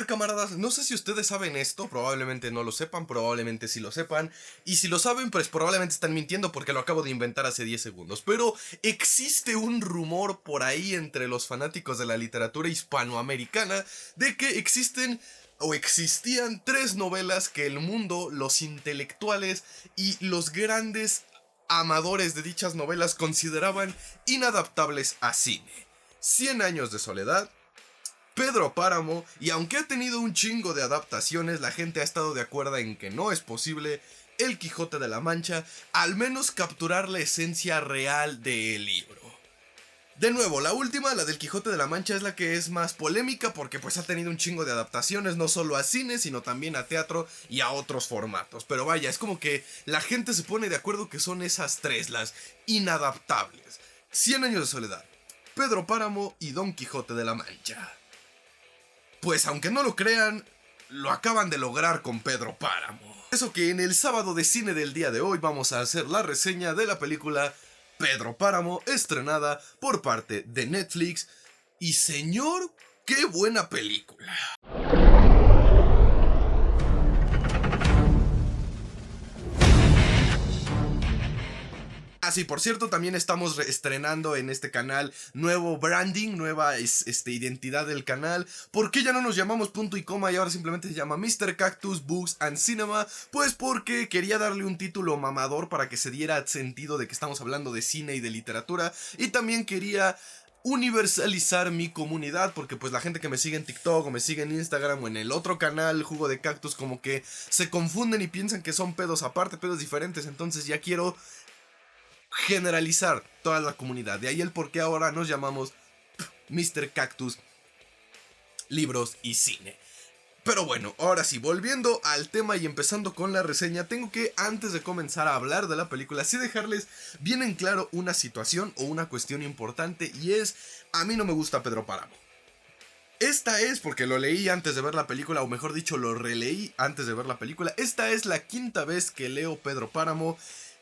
ver, camaradas, no sé si ustedes saben esto, probablemente no lo sepan, probablemente sí lo sepan, y si lo saben, pues probablemente están mintiendo porque lo acabo de inventar hace 10 segundos, pero existe un rumor por ahí entre los fanáticos de la literatura hispanoamericana de que existen o existían 3 novelas que el mundo, los intelectuales y los grandes amadores de dichas novelas consideraban inadaptables a cine. 100 años de soledad, Pedro Páramo, y aunque ha tenido un chingo de adaptaciones, la gente ha estado de acuerdo en que no es posible El Quijote de la Mancha, al menos capturar la esencia real del libro. De nuevo, la última, la del Quijote de la Mancha, es la que es más polémica porque pues ha tenido un chingo de adaptaciones, no solo a cine, sino también a teatro y a otros formatos. Pero vaya, es como que la gente se pone de acuerdo que son esas 3, las inadaptables. 100 años de soledad, Pedro Páramo y Don Quijote de la Mancha. Pues aunque no lo crean, lo acaban de lograr con Pedro Páramo. Eso que en el sábado de cine del día de hoy vamos a hacer la reseña de la película Pedro Páramo, estrenada por parte de Netflix. Y señor, qué buena película. Sí, por cierto, también estamos estrenando en este canal nuevo branding, nueva identidad del canal. ¿Por qué ya no nos llamamos Punto y Coma y ahora simplemente se llama Mr. Cactus Books and Cinema? Pues porque quería darle un título mamador para que se diera sentido de que estamos hablando de cine y de literatura. Y también quería universalizar mi comunidad, porque pues la gente que me sigue en TikTok o me sigue en Instagram o en el otro canal Jugo de Cactus como que se confunden y piensan que son pedos aparte, pedos diferentes. Entonces ya quiero generalizar toda la comunidad. De ahí el por qué ahora nos llamamos Mr. Cactus Libros y Cine. Pero bueno, ahora sí, volviendo al tema y empezando con la reseña, tengo que, antes de comenzar a hablar de la película, sí dejarles bien en claro una situación o una cuestión importante, y es, a mí no me gusta Pedro Páramo. Esta es, porque lo leí antes de ver la película, o mejor dicho, lo releí antes de ver la película, esta es la 5ª vez que leo Pedro Páramo.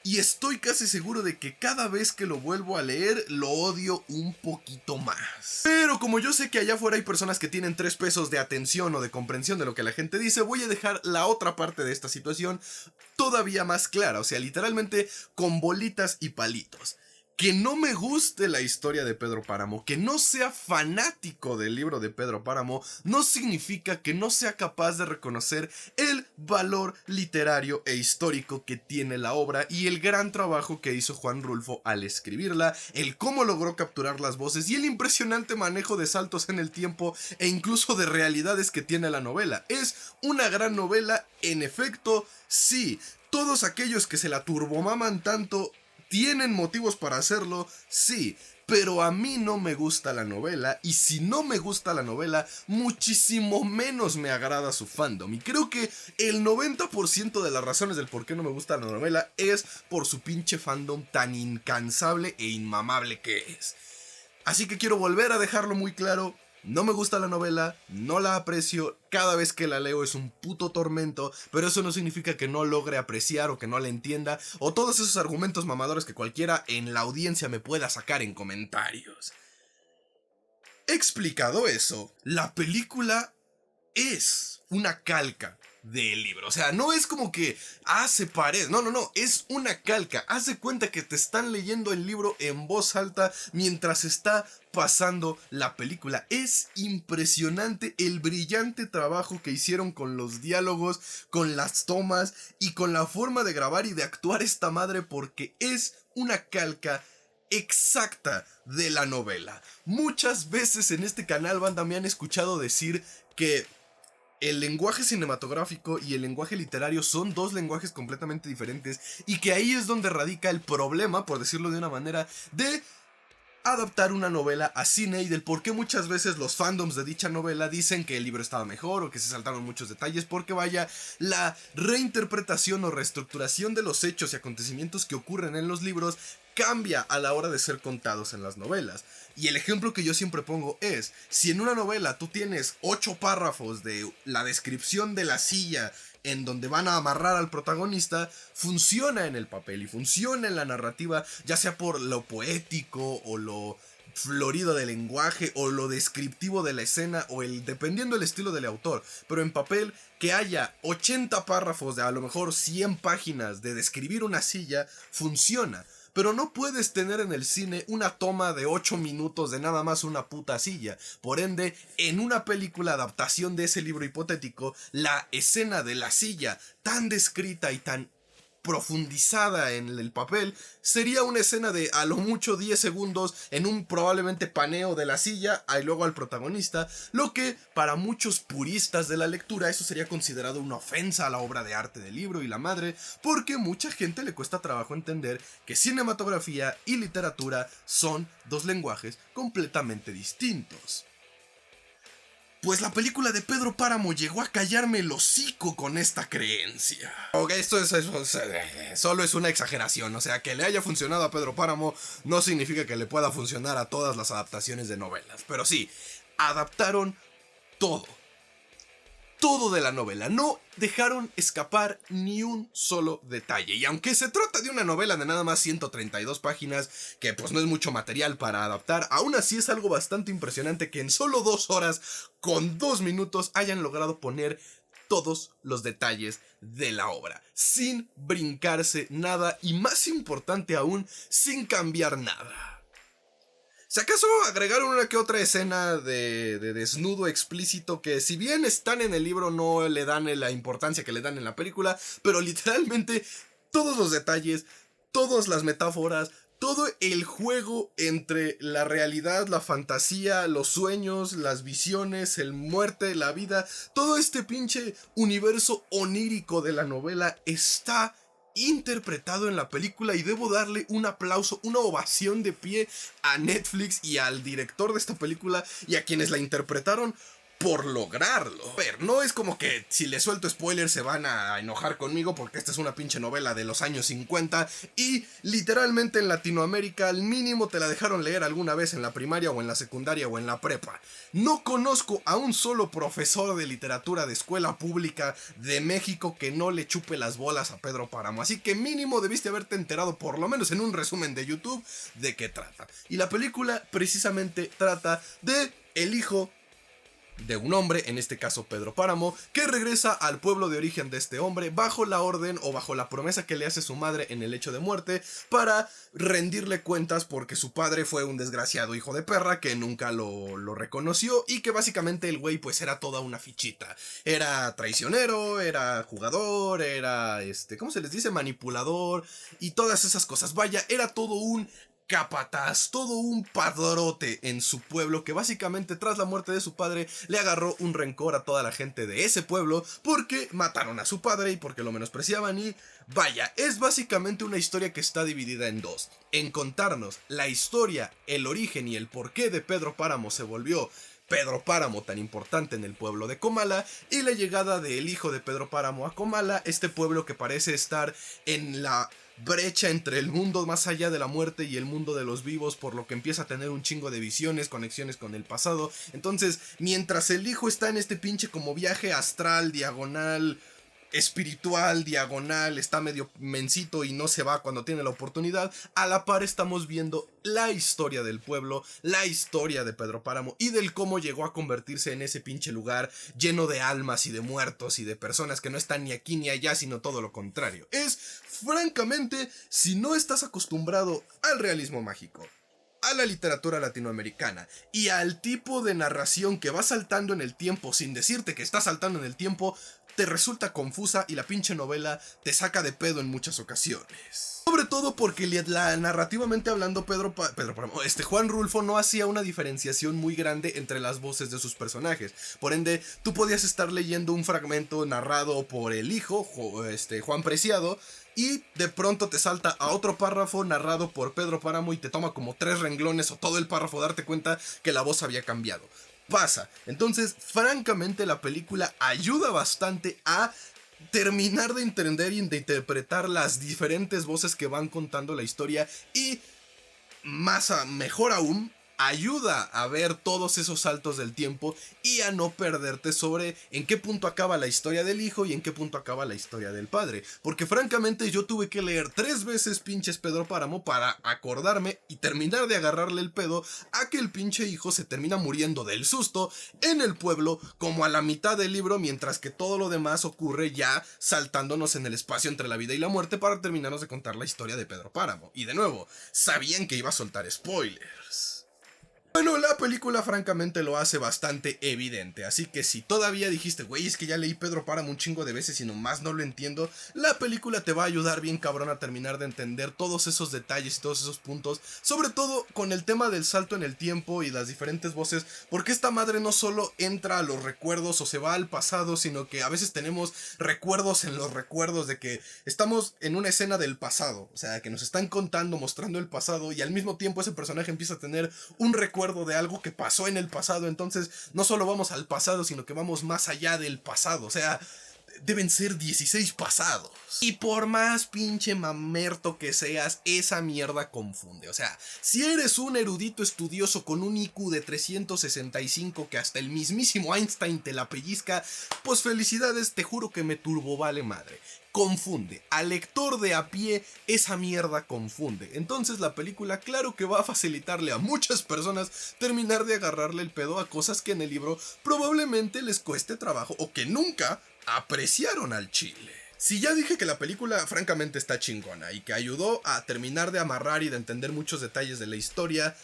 Y estoy casi seguro de que cada vez que lo vuelvo a leer, lo odio un poquito más. Pero como yo sé que allá afuera hay personas que tienen 3 pesos de atención o de comprensión de lo que la gente dice, voy a dejar la otra parte de esta situación todavía más clara. O sea, literalmente con bolitas y palitos. Que no me guste la historia de Pedro Páramo, que no sea fanático del libro de Pedro Páramo, no significa que no sea capaz de reconocer el valor literario e histórico que tiene la obra y el gran trabajo que hizo Juan Rulfo al escribirla, el cómo logró capturar las voces y el impresionante manejo de saltos en el tiempo e incluso de realidades que tiene la novela. Es una gran novela, en efecto, sí. Todos aquellos que se la turbomaman tanto ¿tienen motivos para hacerlo? Sí, pero a mí no me gusta la novela, y si no me gusta la novela, muchísimo menos me agrada su fandom. Y creo que el 90% de las razones del por qué no me gusta la novela es por su pinche fandom tan incansable e inmamable que es. Así que quiero volver a dejarlo muy claro. No me gusta la novela, no la aprecio, cada vez que la leo es un puto tormento, pero eso no significa que no logre apreciar o que no la entienda, o todos esos argumentos mamadores que cualquiera en la audiencia me pueda sacar en comentarios. Explicado eso, la película es una calca del libro. O sea, no es como que hace pared. No, es una calca. Haz de cuenta que te están leyendo el libro en voz alta mientras está pasando la película. Es impresionante el brillante trabajo que hicieron con los diálogos, con las tomas y con la forma de grabar y de actuar esta madre, porque es una calca exacta de la novela. Muchas veces en este canal, banda, me han escuchado decir que el lenguaje cinematográfico y el lenguaje literario son 2 lenguajes completamente diferentes, y que ahí es donde radica el problema, por decirlo de una manera, de adaptar una novela a cine, y del por qué muchas veces los fandoms de dicha novela dicen que el libro estaba mejor o que se saltaron muchos detalles, porque vaya, la reinterpretación o reestructuración de los hechos y acontecimientos que ocurren en los libros cambia a la hora de ser contados en las novelas. Y el ejemplo que yo siempre pongo es, si en una novela tú tienes 8 párrafos de la descripción de la silla en donde van a amarrar al protagonista, funciona en el papel y funciona en la narrativa, ya sea por lo poético o lo florido del lenguaje o lo descriptivo de la escena o dependiendo del estilo del autor, pero en papel que haya 80 párrafos de a lo mejor 100 páginas de describir una silla funciona. Pero no puedes tener en el cine una toma de 8 minutos de nada más una puta silla. Por ende, en una película adaptación de ese libro hipotético, la escena de la silla tan descrita y tan profundizada en el papel sería una escena de a lo mucho 10 segundos en un probablemente paneo de la silla y luego al protagonista, lo que para muchos puristas de la lectura eso sería considerado una ofensa a la obra de arte del libro y la madre, porque mucha gente le cuesta trabajo entender que cinematografía y literatura son dos lenguajes completamente distintos. Pues la película de Pedro Páramo llegó a callarme el hocico con esta creencia. Ok, solo es una exageración, o sea, que le haya funcionado a Pedro Páramo no significa que le pueda funcionar a todas las adaptaciones de novelas. Pero sí, adaptaron todo. Todo de la novela, no dejaron escapar ni un solo detalle. Y aunque se trata de una novela de nada más 132 páginas, que pues no es mucho material para adaptar, aún así es algo bastante impresionante que en solo 2 horas, con 2 minutos, hayan logrado poner todos los detalles de la obra, sin brincarse nada y más importante aún, sin cambiar nada. Si acaso agregaron una que otra escena de desnudo explícito que si bien están en el libro no le dan la importancia que le dan en la película, pero literalmente todos los detalles, todas las metáforas, todo el juego entre la realidad, la fantasía, los sueños, las visiones, el muerte, la vida, todo este pinche universo onírico de la novela está interpretado en la película y debo darle un aplauso, una ovación de pie a Netflix y al director de esta película y a quienes la interpretaron por lograrlo. A ver, no es como que si les suelto spoilers se van a enojar conmigo porque esta es una pinche novela de los años 50 y literalmente en Latinoamérica al mínimo te la dejaron leer alguna vez en la primaria o en la secundaria o en la prepa. No conozco a un solo profesor de literatura de escuela pública de México que no le chupe las bolas a Pedro Páramo, así que mínimo debiste haberte enterado por lo menos en un resumen de YouTube de qué trata. Y la película precisamente trata de el hijo de un hombre, en este caso Pedro Páramo, que regresa al pueblo de origen de este hombre bajo la orden o bajo la promesa que le hace su madre en el lecho de muerte para rendirle cuentas porque su padre fue un desgraciado hijo de perra que nunca lo reconoció y que básicamente el güey pues era toda una fichita. Era traicionero, era jugador, era ¿cómo se les dice? Manipulador y todas esas cosas. Vaya, era todo un capataz, todo un padrote en su pueblo que básicamente tras la muerte de su padre le agarró un rencor a toda la gente de ese pueblo porque mataron a su padre y porque lo menospreciaban y vaya, es básicamente una historia que está dividida en dos, en contarnos la historia, el origen y el porqué de Pedro Páramo se volvió Pedro Páramo tan importante en el pueblo de Comala y la llegada del hijo de Pedro Páramo a Comala, este pueblo que parece estar en la brecha entre el mundo más allá de la muerte y el mundo de los vivos, por lo que empieza a tener un chingo de visiones, conexiones con el pasado. Entonces, mientras el hijo está en este pinche como viaje astral, diagonal, espiritual, diagonal, está medio mencito y no se va cuando tiene la oportunidad, a la par estamos viendo la historia del pueblo, la historia de Pedro Páramo y del cómo llegó a convertirse en ese pinche lugar lleno de almas y de muertos y de personas que no están ni aquí ni allá, sino todo lo contrario. Es, francamente, si no estás acostumbrado al realismo mágico, a la literatura latinoamericana y al tipo de narración que va saltando en el tiempo sin decirte que está saltando en el tiempo, te resulta confusa y la pinche novela te saca de pedo en muchas ocasiones. Sobre todo porque narrativamente hablando Juan Rulfo no hacía una diferenciación muy grande entre las voces de sus personajes. Por ende, tú podías estar leyendo un fragmento narrado por el hijo, Juan Preciado, y de pronto te salta a otro párrafo narrado por Pedro Páramo y te toma como 3 renglones o todo el párrafo darte cuenta que la voz había cambiado. Pasa. Entonces, francamente, la película ayuda bastante a terminar de entender y de interpretar las diferentes voces que van contando la historia y mejor aún, ayuda a ver todos esos saltos del tiempo y a no perderte sobre en qué punto acaba la historia del hijo y en qué punto acaba la historia del padre. Porque francamente yo tuve que leer 3 veces pinches Pedro Páramo para acordarme y terminar de agarrarle el pedo a que el pinche hijo se termina muriendo del susto en el pueblo como a la mitad del libro, mientras que todo lo demás ocurre ya saltándonos en el espacio entre la vida y la muerte para terminarnos de contar la historia de Pedro Páramo. Y de nuevo, sabían que iba a soltar spoilers. Bueno, la película francamente lo hace bastante evidente, así que si todavía dijiste, güey, es que ya leí Pedro Páramo un chingo de veces y nomás no lo entiendo, la película te va a ayudar bien cabrón a terminar de entender todos esos detalles y todos esos puntos, sobre todo con el tema del salto en el tiempo y las diferentes voces, porque esta madre no solo entra a los recuerdos o se va al pasado, sino que a veces tenemos recuerdos en los recuerdos de que estamos en una escena del pasado, o sea, que nos están contando, mostrando el pasado y al mismo tiempo ese personaje empieza a tener un recuerdo de algo que pasó en el pasado, entonces no solo vamos al pasado, sino que vamos más allá del pasado, o sea, deben ser 16 pasados. Y por más pinche mamerto que seas, esa mierda confunde. O sea, si eres un erudito estudioso con un IQ de 365 que hasta el mismísimo Einstein te la pellizca, pues felicidades, te juro que me turbo vale madre. Confunde. Al lector de a pie, esa mierda confunde. Entonces la película, claro que va a facilitarle a muchas personas terminar de agarrarle el pedo a cosas que en el libro probablemente les cueste trabajo o que nunca apreciaron al chile. Si ya dije que la película francamente está chingona y que ayudó a terminar de amarrar y de entender muchos detalles de la historia,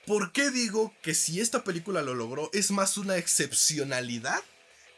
¿por qué digo que si esta película lo logró es más una excepcionalidad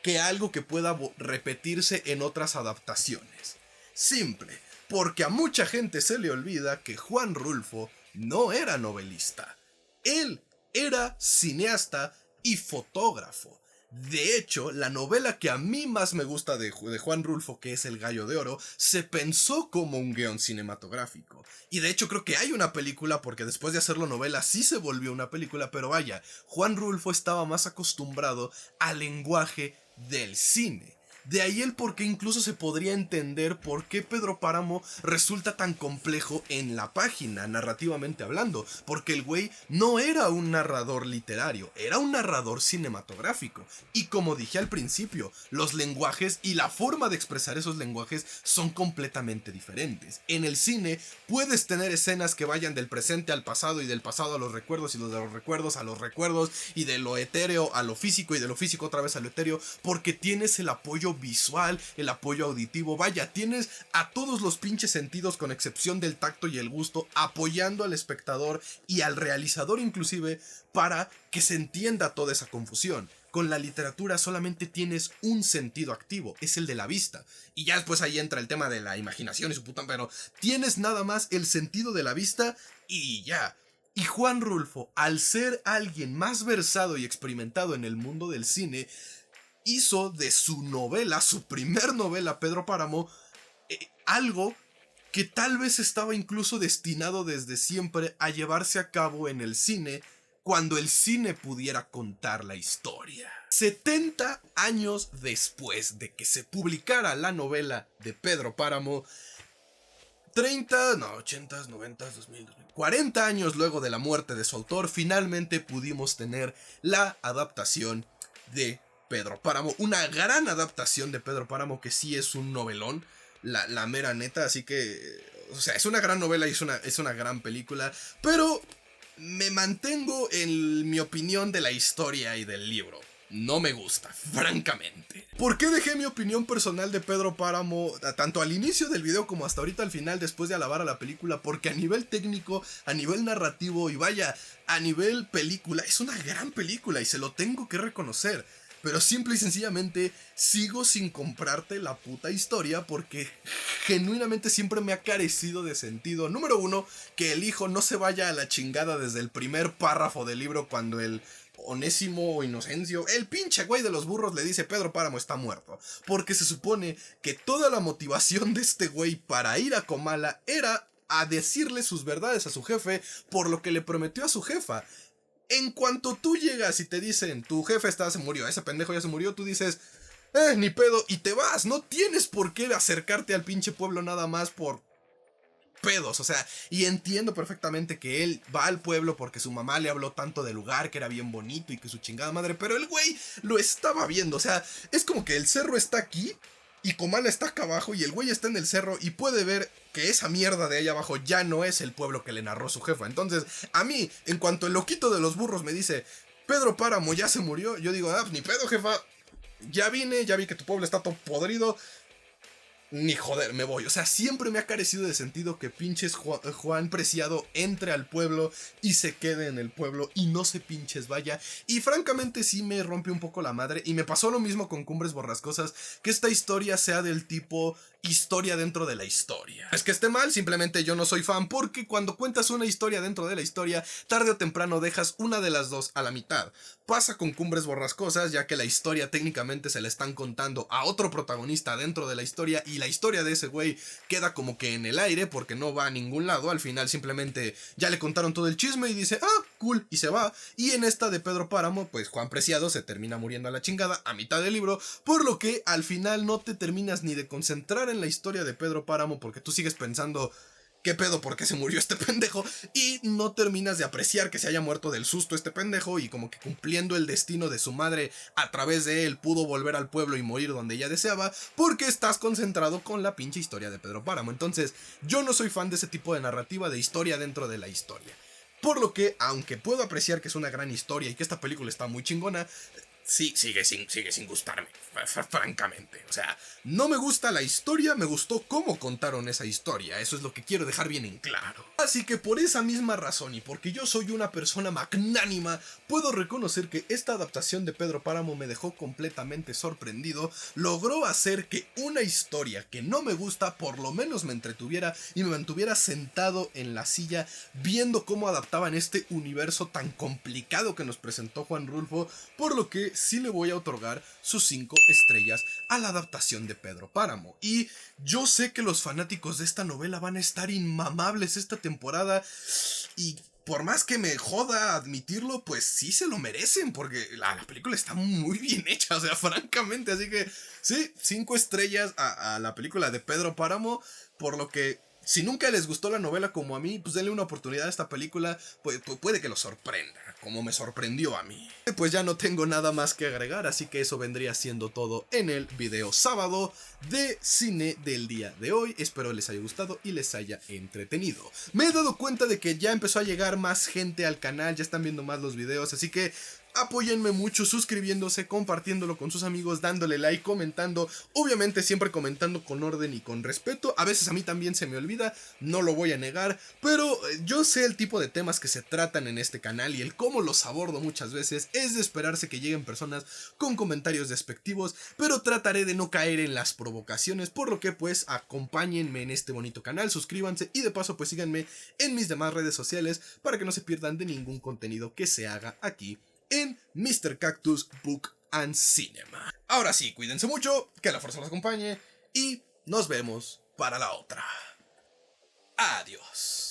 que algo que pueda repetirse en otras adaptaciones? Simple, porque a mucha gente se le olvida que Juan Rulfo no era novelista. Él era cineasta y fotógrafo. De hecho, la novela que a mí más me gusta de Juan Rulfo, que es El Gallo de Oro, se pensó como un guión cinematográfico. Y de hecho creo que hay una película, porque después de hacerlo novela sí se volvió una película, pero vaya, Juan Rulfo estaba más acostumbrado al lenguaje del cine. De ahí el por qué incluso se podría entender por qué Pedro Páramo resulta tan complejo en la página, narrativamente hablando, porque el güey no era un narrador literario, era un narrador cinematográfico. Y como dije al principio, los lenguajes y la forma de expresar esos lenguajes son completamente diferentes. En el cine puedes tener escenas que vayan del presente al pasado y del pasado a los recuerdos y de los recuerdos a los recuerdos y de lo etéreo a lo físico y de lo físico otra vez a lo etéreo, porque tienes el apoyo visual, el apoyo auditivo, vaya, tienes a todos los pinches sentidos con excepción del tacto y el gusto apoyando al espectador y al realizador inclusive para que se entienda toda esa confusión. Con la literatura solamente tienes un sentido activo, es el de la vista. Y ya después ahí entra el tema de la imaginación y su puta, pero tienes nada más el sentido de la vista y ya. Y Juan Rulfo, al ser alguien más versado y experimentado en el mundo del cine, hizo de su novela, su primer novela, Pedro Páramo, algo que tal vez estaba incluso destinado desde siempre a llevarse a cabo en el cine, cuando el cine pudiera contar la historia. 70 años después de que se publicara la novela de Pedro Páramo, 80, 90, 2000, 40 años luego de la muerte de su autor, finalmente pudimos tener la adaptación de Pedro Páramo, una gran adaptación de Pedro Páramo que sí es un novelón, la mera neta, así que, o sea, es una gran novela y es una gran película, pero me mantengo en mi opinión de la historia y del libro. No me gusta, francamente. ¿Por qué dejé mi opinión personal de Pedro Páramo tanto al inicio del video como hasta ahorita al final después de alabar a la película? Porque a nivel técnico, a nivel narrativo y vaya, a nivel película, es una gran película y se lo tengo que reconocer. Pero simple y sencillamente sigo sin comprarte la puta historia porque genuinamente siempre me ha carecido de sentido. Número uno, que el hijo no se vaya a la chingada desde el primer párrafo del libro cuando el Onésimo o Inocencio, el pinche güey de los burros, le dice Pedro Páramo está muerto. Porque se supone que toda la motivación de este güey para ir a Comala era a decirle sus verdades a su jefe por lo que le prometió a su jefa. En cuanto tú llegas y te dicen, tu jefe se murió, ese pendejo ya se murió, tú dices, ni pedo, y te vas. No tienes por qué acercarte al pinche pueblo nada más por pedos, o sea, y entiendo perfectamente que él va al pueblo porque su mamá le habló tanto del lugar, que era bien bonito y que su chingada madre, pero el güey lo estaba viendo, o sea, es como que el cerro está aquí y Comala está acá abajo y el güey está en el cerro y puede ver que esa mierda de ahí abajo ya no es el pueblo que le narró su jefa. Entonces, a mí, en cuanto el loquito de los burros me dice, Pedro Páramo ya se murió, yo digo, ni pedo, jefa, ya vine, ya vi que tu pueblo está todo podrido, ni joder, me voy. O sea, siempre me ha carecido de sentido que pinches Juan Preciado entre al pueblo y se quede en el pueblo y no se pinches vaya. Y francamente sí me rompe un poco la madre. Y me pasó lo mismo con Cumbres Borrascosas, que esta historia sea del tipo historia dentro de la historia. Es que esté mal, simplemente yo no soy fan, porque cuando cuentas una historia dentro de la historia, tarde o temprano dejas una de las dos a la mitad. Pasa con Cumbres Borrascosas, ya que la historia técnicamente se la están contando a otro protagonista dentro de la historia y la historia de ese güey queda como que en el aire porque no va a ningún lado. Al final simplemente ya le contaron todo el chisme y dice, cool, y se va. Y en esta de Pedro Páramo, pues Juan Preciado se termina muriendo a la chingada a mitad del libro, por lo que al final no te terminas ni de concentrar en la historia de Pedro Páramo porque tú sigues pensando, ¿qué pedo? ¿Por qué se murió este pendejo? Y no terminas de apreciar que se haya muerto del susto este pendejo y como que cumpliendo el destino de su madre a través de él pudo volver al pueblo y morir donde ella deseaba porque estás concentrado con la pinche historia de Pedro Páramo. Entonces, yo no soy fan de ese tipo de narrativa de historia dentro de la historia. Por lo que, aunque puedo apreciar que es una gran historia y que esta película está muy chingona, sí, sigue sin gustarme, francamente. O sea, no me gusta la historia, me gustó cómo contaron esa historia. Eso es lo que quiero dejar bien en claro. Así que por esa misma razón y porque yo soy una persona magnánima, puedo reconocer que esta adaptación de Pedro Páramo me dejó completamente sorprendido. Logró hacer que una historia que no me gusta por lo menos me entretuviera y me mantuviera sentado en la silla viendo cómo adaptaban este universo tan complicado que nos presentó Juan Rulfo, por lo que sí le voy a otorgar sus 5 estrellas a la adaptación de Pedro Páramo. Y yo sé que los fanáticos de esta novela van a estar inmamables esta temporada y por más que me joda admitirlo, pues sí se lo merecen, porque la película está muy bien hecha, o sea, francamente, así que sí, 5 estrellas a la película de Pedro Páramo, por lo que si nunca les gustó la novela como a mí, pues denle una oportunidad a esta película, pues puede que los sorprenda, como me sorprendió a mí. Pues ya no tengo nada más que agregar, así que eso vendría siendo todo en el video sábado de cine del día de hoy. Espero les haya gustado y les haya entretenido. Me he dado cuenta de que ya empezó a llegar más gente al canal, ya están viendo más los videos, así que apóyenme mucho suscribiéndose, compartiéndolo con sus amigos, dándole like, comentando, obviamente siempre comentando con orden y con respeto. A veces a mí también se me olvida, no lo voy a negar, pero yo sé el tipo de temas que se tratan en este canal y el cómo los abordo muchas veces. Es de esperarse que lleguen personas con comentarios despectivos, pero trataré de no caer en las provocaciones, por lo que pues acompáñenme en este bonito canal, suscríbanse y de paso pues síganme en mis demás redes sociales para que no se pierdan de ningún contenido que se haga aquí en Mr. Cactus Book and Cinema. Ahora sí, cuídense mucho, que la fuerza los acompañe y nos vemos para la otra. Adiós.